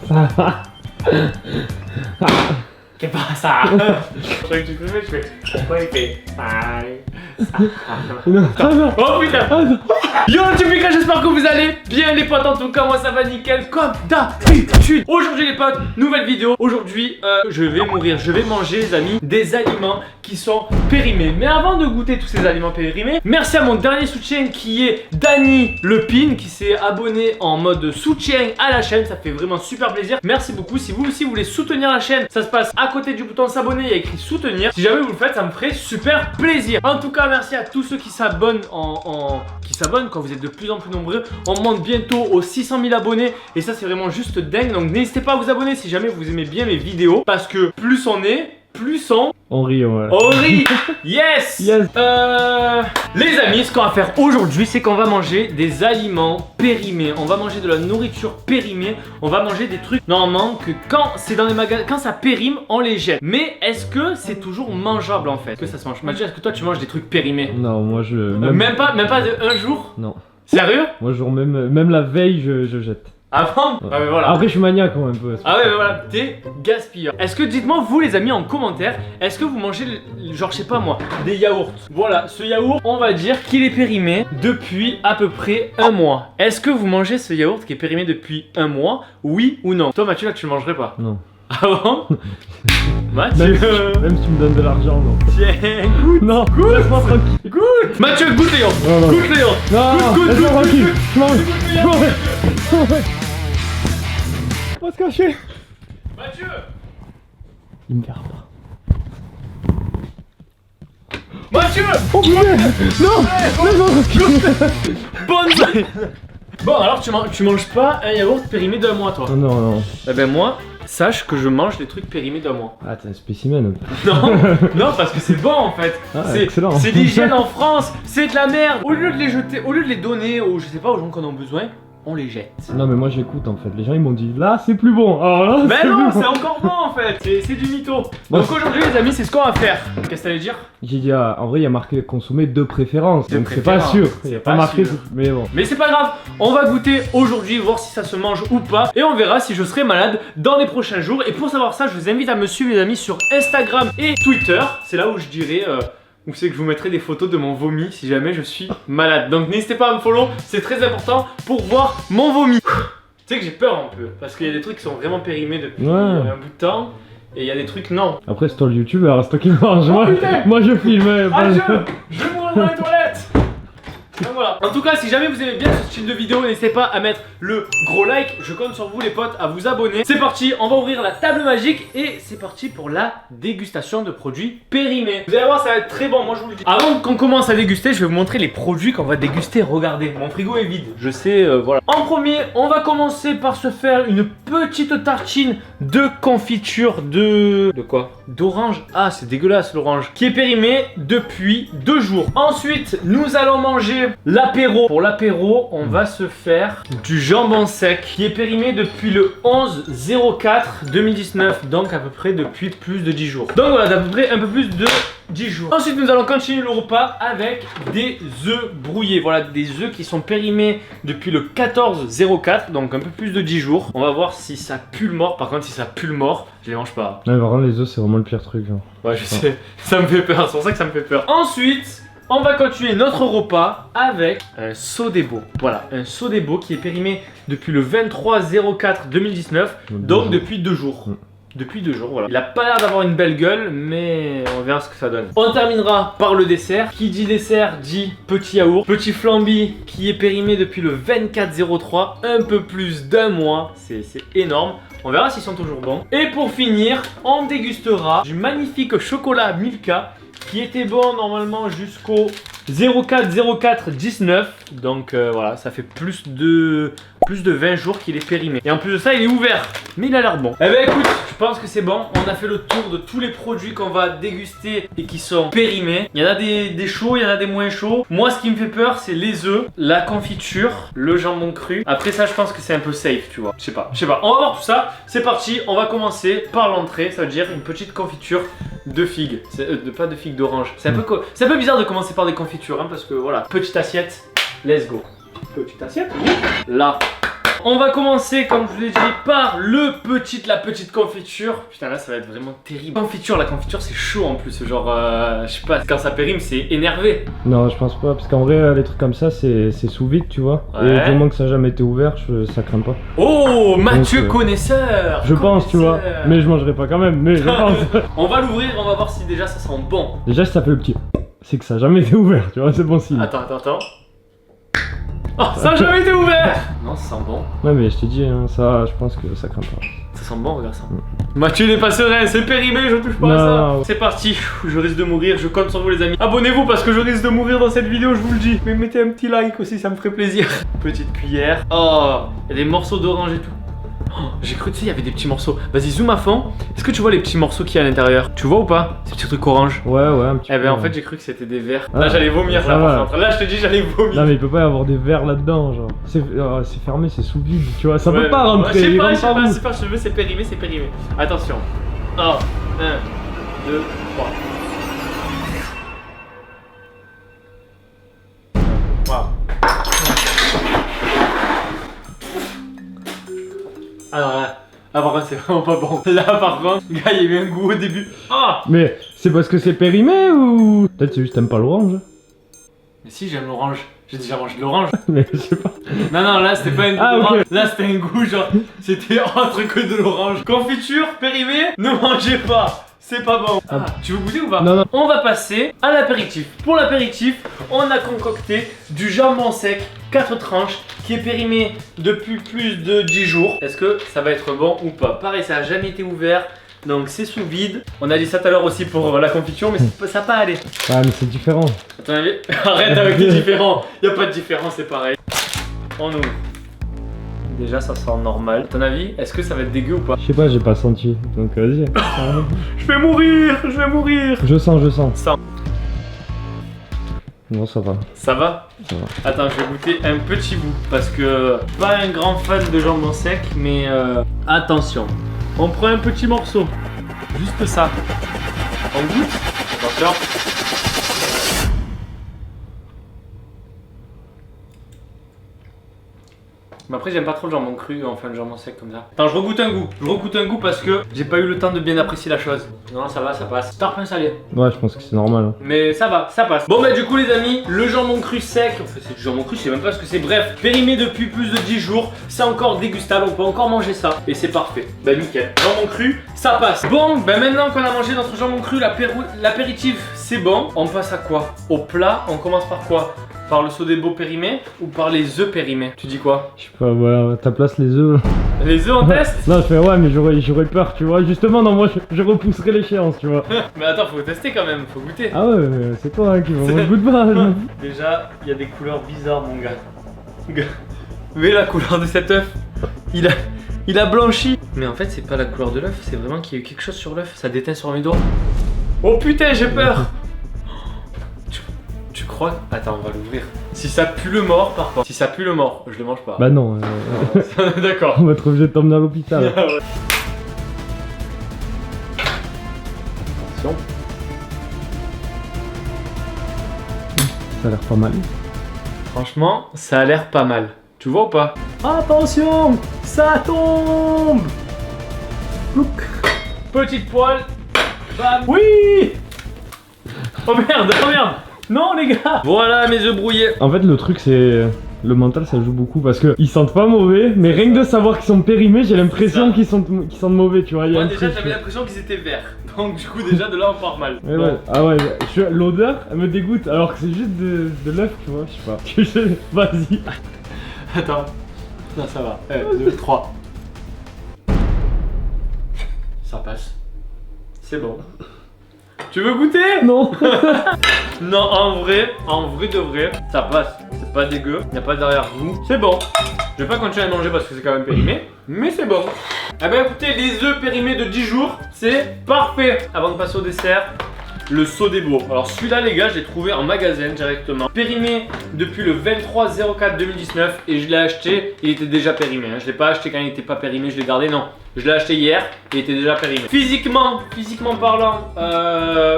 Ça va. Qu'est-ce pas ça? Je croyais que tu faisais, je fais. Pourquoi il fait? Non, ça va. Oh putain! Yo le Tupika, j'espère que vous allez bien les potes, en tout cas moi ça va nickel comme d'habitude. Aujourd'hui les potes, nouvelle vidéo. Aujourd'hui je vais mourir, je vais manger les amis des aliments qui sont périmés. Mais avant de goûter tous ces aliments périmés, merci à mon dernier soutien qui est Dany Lepine qui s'est abonné en mode soutien à la chaîne. Ça fait vraiment super plaisir, merci beaucoup. Si vous aussi voulez soutenir la chaîne, ça se passe à côté du bouton s'abonner, il y a écrit soutenir. Si jamais vous le faites, ça me ferait super plaisir. En tout cas merci à tous ceux qui s'abonnent quand vous êtes de plus en plus nombreux. On monte bientôt aux 600 000 abonnés et ça c'est vraiment juste dingue. Donc n'hésitez pas à vous abonner si jamais vous aimez bien mes vidéos, parce que plus on est, plus on rit, ouais. on rit. Yes, yes. Les amis, ce qu'on va faire aujourd'hui, c'est qu'on va manger des aliments périmés. On va manger de la nourriture périmée. On va manger des trucs normalement que quand c'est dans les magasins, quand ça périme, on les jette. Mais est-ce que c'est toujours mangeable en fait? Est-ce que ça se mange? Mathieu, est-ce que toi tu manges des trucs périmés? Non, moi je... Même pas un jour? Non. Sérieux? Moi même la veille je jette. Avant? Ouais. Ah mais voilà. Après je suis maniaque quand même un peu. Ah ouais mais voilà, t'es gaspilleur. Est-ce que, dites-moi vous les amis en commentaire, est-ce que vous mangez genre je sais pas moi, des yaourts? Voilà, ce yaourt, on va dire qu'il est périmé depuis à peu près un mois. Est-ce que vous mangez ce yaourt qui est périmé depuis un mois? Oui ou non? Toi Mathieu là tu le mangerais pas? Non. Ah bon? Mathieu, même si tu me donnes de l'argent, non. tiens, goûte. Non, Goûte. laisse-moi tranquille. Goûte. Mathieu, goûte les yaourts. Non, non. Goûte les yaourts. Non, Goûte, laisse-moi goûte, tranquille. goûte, Je mange. goûte. Je mange. On va se cacher. Mathieu. Il me verra pas. Mathieu. Oh putain. Non, laisse-moi tranquille. Bonne. Bon alors tu manges pas un yaourt périmé d'un mois toi? Non, non. Eh ben moi, sache que je mange des trucs périmés d'un mois. Ah, t'es un spécimen. Non, non parce que c'est bon en fait. Ah, C'est excellent. c'est l'hygiène en France, c'est de la merde. Au lieu de les jeter, au lieu de les donner aux, je sais pas, aux gens qui en ont besoin, on les jette. Non, mais moi j'écoute en fait. Les gens ils m'ont dit là c'est plus bon. Alors là, Mais c'est non, plus bon. c'est encore bon en fait. C'est du mytho. Bon, Donc aujourd'hui les amis, c'est ce qu'on va faire. Qu'est-ce que t'allais dire? J'ai dit, en vrai il y a marqué consommer de préférence. De Donc c'est pas préférence. sûr. C'est Il y a pas pas marqué. sûr. Mais bon. Mais c'est pas grave, on va goûter aujourd'hui, voir si ça se mange ou pas. Et on verra si je serai malade dans les prochains jours. Et pour savoir ça, je vous invite à me suivre les amis sur Instagram et Twitter. C'est là où je dirai, où c'est que je vous mettrai des photos de mon vomi si jamais je suis malade. Donc n'hésitez pas à me follow, c'est très important pour voir mon vomi. Tu sais que j'ai peur un peu, parce qu'il y a des trucs qui sont vraiment périmés depuis un bout de temps. Et il y a des trucs non. Après c'est toi le youtubeur, c'est toi qui mange. Oh, putain. Moi je filme. Ah je mourrai dans les toilettes. Donc voilà. En tout cas, si jamais vous aimez bien ce style de vidéo, n'hésitez pas à mettre le gros like. Je compte sur vous les potes à vous abonner. C'est parti, on va ouvrir la table magique et c'est parti pour la dégustation de produits périmés. Vous allez voir, ça va être très bon, moi je vous le dis. Avant qu'on commence à déguster, je vais vous montrer les produits qu'on va déguster. Regardez, mon frigo est vide. Je sais, voilà. En premier, on va commencer par se faire une petite tartine de confiture de... De quoi? D'orange. Ah, c'est dégueulasse l'orange. Qui est périmé depuis 2 jours. Ensuite, nous allons manger l'apéro. Pour l'apéro, on va se faire du jambon sec qui est périmé depuis le 11/04/2019, donc à peu près depuis plus de 10 jours. Donc voilà, d'à peu près un peu plus de 10 jours. Ensuite, nous allons continuer le repas avec des œufs brouillés. Voilà, des œufs qui sont périmés depuis le 14/04, donc un peu plus de 10 jours. On va voir si ça pue le mort. Par contre, si ça pue le mort, je les mange pas. Ouais, vraiment les œufs c'est vraiment le pire truc genre. Ouais, je sais, ça me fait peur, c'est pour ça que ça me fait peur. Ensuite, on va continuer notre repas avec un sodebo. Voilà, un sodebo qui est périmé depuis le 23/04/2019, donc depuis 2 jours. Depuis 2 jours, voilà. Il a pas l'air d'avoir une belle gueule, mais on verra ce que ça donne. On terminera par le dessert. Qui dit dessert dit petit yaourt. Petit flambi qui est périmé depuis le 24/03, un peu plus d'un mois. C'est énorme. On verra s'ils sont toujours bons. Et pour finir, on dégustera du magnifique chocolat Milka qui était bon normalement jusqu'au 04/04/19. Donc voilà, ça fait plus de 20 jours qu'il est périmé. Et en plus de ça, il est ouvert. Mais il a l'air bon. Eh ben écoute, je pense que c'est bon. On a fait le tour de tous les produits qu'on va déguster et qui sont périmés. Il y en a des chauds, il y en a des moins chauds. Moi, ce qui me fait peur, c'est les œufs, la confiture, le jambon cru. Après ça, je pense que c'est un peu safe, tu vois. Je sais pas. On va voir tout ça. C'est parti. On va commencer par l'entrée. Ça veut dire une petite confiture de figues. Pas de figues, d'orange. C'est un peu bizarre de commencer par des confitures, hein, parce que voilà. Petite assiette. Let's go. Petite assiette. Là. On va commencer, comme je vous l'ai dit, par la petite confiture. Putain, là, ça va être vraiment terrible. La confiture, c'est chaud en plus. Genre, je sais pas, quand ça périme, c'est énervé. Non, je pense pas, parce qu'en vrai, les trucs comme ça, c'est sous vide, tu vois. Ouais. Et du moment que ça n'a jamais été ouvert, ça craint pas. Oh, Mathieu Donc, connaisseur. Je pense, tu vois. Mais je mangerai pas quand même, mais je pense. On va l'ouvrir, on va voir si déjà ça sent bon. Déjà, si ça fait le petit, c'est que ça n'a jamais été ouvert, tu vois, c'est bon signe. Attends. Oh, ça a jamais été ouvert. Non, ça sent bon. Ouais, mais je te dis, hein, ça, je pense que ça craint pas. Ça sent bon, regarde ça. Mathieu n'est pas serein, c'est périmé, je touche pas à ça. Non. C'est parti, je risque de mourir, je compte sur vous les amis. Abonnez-vous parce que je risque de mourir dans cette vidéo, je vous le dis. Mais mettez un petit like aussi, ça me ferait plaisir. Petite cuillère. Oh, il y a des morceaux d'orange et tout. Oh, j'ai cru, tu sais, il y avait des petits morceaux. Vas-y, zoom à fond. Est-ce que tu vois les petits morceaux qu'il y a à l'intérieur? Tu vois ou pas? Ces petits trucs orange. Ouais, un petit peu. Eh ben en ouais. fait, j'ai cru que c'était des verres. Ah, là, j'allais vomir ça là, va. par contre. Là, je te dis, j'allais vomir. Non, mais il peut pas y avoir des verres là-dedans, genre. C'est fermé, c'est sous vide, tu vois. Ça Ouais, peut pas rentrer. Je sais il pas, rentre par où. c'est pas cheveux, c'est périmé, c'est périmé. Attention. 1, 1, 2, 3. Waouh. Alors là, par contre, c'est vraiment pas bon. Là, par contre, gars, il y a eu un goût au début. Ah! Mais c'est parce que c'est périmé ou. Peut-être c'est juste t'aimes pas l'orange. Mais si, j'aime l'orange. J'ai déjà mangé de l'orange. Mais je sais pas. Non, là c'était pas un goût Ah, d'orange. ok. Là c'était un goût genre, c'était autre que de l'orange. Confiture, périmé, ne mangez pas. C'est pas bon. Ah, tu veux goûter ou pas? Non. On va passer à l'apéritif. Pour l'apéritif, on a concocté du jambon sec, 4 tranches, qui est périmé depuis plus de 10 jours. Est-ce que ça va être bon ou pas? Pareil, ça a jamais été ouvert. Donc c'est sous vide. On a dit ça tout à l'heure aussi pour la confiture, mais ça n'a pas allé. Ah, mais c'est différent. Attends, arrête avec les différents. Y a pas de différence, c'est pareil. On ouvre. Déjà, ça sent normal. À ton avis, est-ce que ça va être dégueu ou pas? Je sais pas, j'ai pas senti. Donc vas-y. Je vais mourir, je vais mourir. Je sens. Ça. Non, ça va. Ça va? Ça va. Attends, je vais goûter un petit bout parce que pas un grand fan de jambon sec, mais attention. On prend un petit morceau. Juste ça. On goûte. Attention. Mais après j'aime pas trop le jambon cru, enfin le jambon sec comme ça. Attends, je regoute un goût parce que j'ai pas eu le temps de bien apprécier la chose. Non, ça va, ça passe. T'as rien salé. Ouais, je pense que c'est normal. Hein. Mais ça va, ça passe. Bon bah du coup les amis, le jambon cru sec, enfin c'est du jambon cru, je sais même pas ce que c'est. Bref, périmé depuis plus de 10 jours, c'est encore dégustable, on peut encore manger ça. Et c'est parfait. Bah nickel. Jambon cru, ça passe. Bon, bah maintenant qu'on a mangé notre jambon cru, l'apéritif c'est bon. On passe à quoi? Au plat, on commence par quoi? Par le sodebo périmé ou par les œufs périmés? Tu dis quoi? Je sais pas, ouais, à ta place les œufs. Les œufs on teste? Non, je fais ouais, mais j'aurais peur, tu vois. Justement, non, moi je repousserai l'échéance, tu vois. Mais attends, faut tester quand même, faut goûter. Ah ouais, mais c'est toi hein, qui va. Moi je goûte pas. Là. Déjà, il y a des couleurs bizarres, mon gars. Mais la couleur de cet œuf, il a blanchi. Mais en fait, c'est pas la couleur de l'œuf, c'est vraiment qu'il y a eu quelque chose sur l'œuf. Ça déteint sur mes doigts. Oh putain, j'ai peur. Tu crois? Attends, on va l'ouvrir. Si ça pue le mort, par contre. Si ça pue le mort, je le mange pas. Bah non. D'accord. On va être obligé de t'emmener à l'hôpital. Ouais. Attention. Ça a l'air pas mal. Franchement, ça a l'air pas mal. Tu vois ou pas? Attention, ça tombe. Look. Petite poêle. Bam. Oui. Oh merde, oh merde. Non les gars. Voilà mes œufs brouillés. En fait, le truc c'est. Le mental ça joue beaucoup parce que ils sentent pas mauvais, mais rien que de savoir qu'ils sont périmés, j'ai l'impression qu'ils sentent mauvais, tu vois. Il y a Moi un déjà truc. j'avais l'impression qu'ils étaient verts. Donc du coup déjà de là on part mal. Ouais, Bon. ouais. Ah ouais, l'odeur elle me dégoûte alors que c'est juste de l'œuf, tu vois. Je sais pas. Vas-y. Attends. Non ça va. 1, 2, 3. Ça passe. C'est bon. Tu veux goûter? Non. Non, en vrai de vrai, ça passe. C'est pas dégueu, y a pas d'arrière-goût. C'est bon. Je vais pas continuer à manger parce que c'est quand même périmé, mais c'est bon. Eh ben écoutez, les œufs périmés de 10 jours, c'est parfait. Avant de passer au dessert, le Sodebo. Alors celui-là les gars, je l'ai trouvé en magasin directement. Périmé depuis le 23/04/2019 et je l'ai acheté, il était déjà périmé. Hein. Je l'ai pas acheté quand il était pas périmé, je l'ai gardé, non. Je l'ai acheté hier, il était déjà périmé. Physiquement parlant,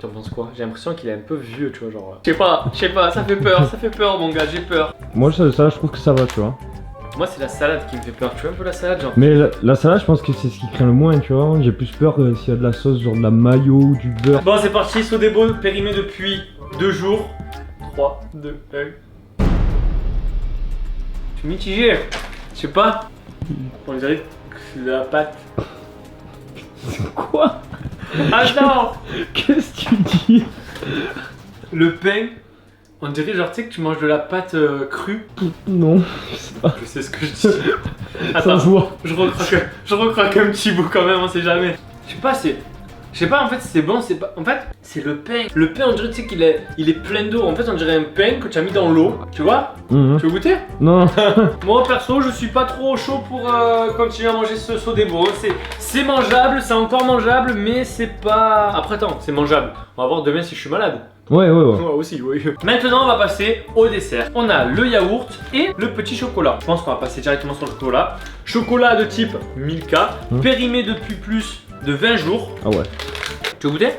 t'en penses quoi? J'ai l'impression qu'il est un peu vieux, tu vois, genre. Je sais pas, ça fait peur mon gars, j'ai peur. Moi ça je trouve que ça va, tu vois. Moi, c'est la salade qui me fait peur. Tu vois un peu la salade, genre? Mais la salade, je pense que c'est ce qui craint le moins, tu vois. J'ai plus peur s'il y a de la sauce, genre de la mayo ou du beurre. Bon, c'est parti. Sodebo périmé depuis 2 jours. 3, 2, 1. Je suis mitigé. Je sais pas. On dirait que c'est de la pâte. Quoi? Ah non! Qu'est-ce que tu dis? Le pain, on dirait genre, tu sais que tu manges de la pâte crue. Non, je sais pas. Je sais ce que je dis. Ça Attends, se voit. je recroque un petit bout quand même, on sait jamais. Je sais pas, je sais pas, en fait, c'est bon, c'est pas. En fait, c'est le pain. Le pain, on dirait, tu sais qu'il est plein d'eau. En fait, on dirait un pain que tu as mis dans l'eau. Tu vois? Mhm. Tu veux goûter? Non. Moi, perso, je suis pas trop chaud pour continuer à manger ce Sodebo. C'est mangeable, c'est encore mangeable, mais c'est pas. Après, attends, c'est mangeable. On va voir demain si je suis malade. Ouais. Moi aussi, oui. Maintenant, on va passer au dessert. On a le yaourt et le petit chocolat. Je pense qu'on va passer directement sur le chocolat. Chocolat de type Milka, périmé depuis plus de 20 jours. Ah ouais. Tu veux goûter?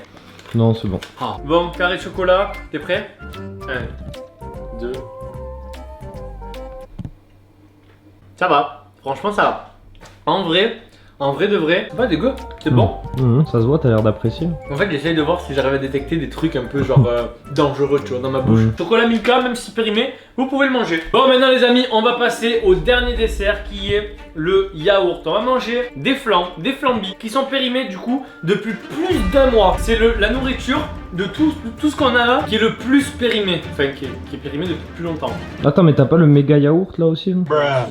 Non, c'est bon. Ah. Bon, carré de chocolat, t'es prêt? 1, 2. Ça va, franchement, ça va. En vrai de vrai, c'est pas dégueu, c'est bon. Ça se voit, t'as l'air d'apprécier. En fait, j'essaye de voir si j'arrive à détecter des trucs un peu genre dangereux, tu vois, dans ma bouche. Chocolat Milka, même si périmé, vous pouvez le manger. Bon, maintenant les amis, on va passer au dernier dessert qui est le yaourt. On va manger des flambis qui sont périmés du coup depuis plus d'1 mois. C'est la nourriture de tout ce qu'on a là qui est le plus périmé. Enfin, qui est périmé depuis plus longtemps. Attends, mais t'as pas le méga yaourt là aussi? Non,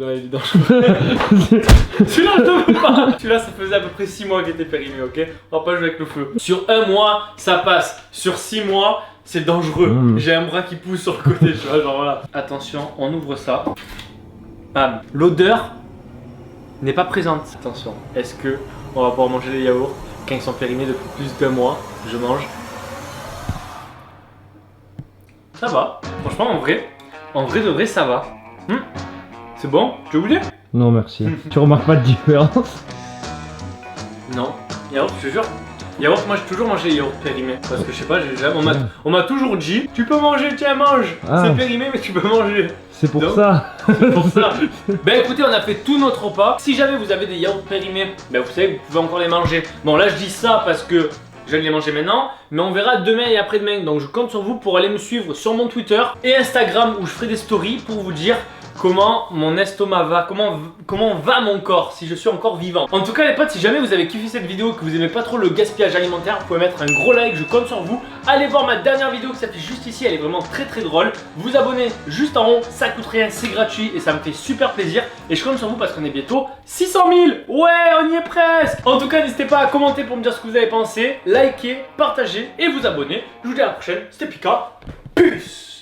évidemment. Celui-là, je te veux pas. Celui-là, ça faisait à peu près 6 mois qu'il était périmé, ok? On va pas jouer avec le feu. Sur 1 mois, ça passe. Sur 6 mois, c'est dangereux. J'ai un bras qui pousse sur le côté, tu vois, genre voilà. Attention, on ouvre ça. Bam. L'odeur n'est pas présente. Attention, est-ce que on va pouvoir manger les yaourts quand ils sont périmés depuis plus d'1 mois? Je mange. Ça va. Franchement, en vrai de vrai, ça va. C'est bon? Tu veux goûter? Non, merci. Tu remarques pas de différence? Non. Yaourt, je te jure. Yaourt, moi j'ai toujours mangé les yaourts périmés. Parce que je sais pas, on m'a toujours dit, tu peux manger, tiens, mange. Ah. C'est périmé, mais tu peux manger. C'est pour Non. ça. C'est pour ça. Ben écoutez, on a fait tout notre repas. Si jamais vous avez des yaourts périmés, ben vous savez que vous pouvez encore les manger. Bon, là je dis ça parce que je vais les manger maintenant, mais on verra demain et après-demain. Donc je compte sur vous pour aller me suivre sur mon Twitter et Instagram où je ferai des stories pour vous dire comment mon estomac va, comment va mon corps, si je suis encore vivant. En tout cas les potes, si jamais vous avez kiffé cette vidéo et que vous aimez pas trop le gaspillage alimentaire, vous pouvez mettre un gros like, je compte sur vous. Allez voir ma dernière vidéo qui s'affiche juste ici, elle est vraiment très drôle. Vous abonnez juste en haut, ça coûte rien, c'est gratuit et ça me fait super plaisir. Et je compte sur vous parce qu'on est bientôt 600 000. Ouais, on y est presque. En tout cas, n'hésitez pas à commenter pour me dire ce que vous avez pensé, liker, partager et vous abonner. Je vous dis à la prochaine, c'était Pika, peace.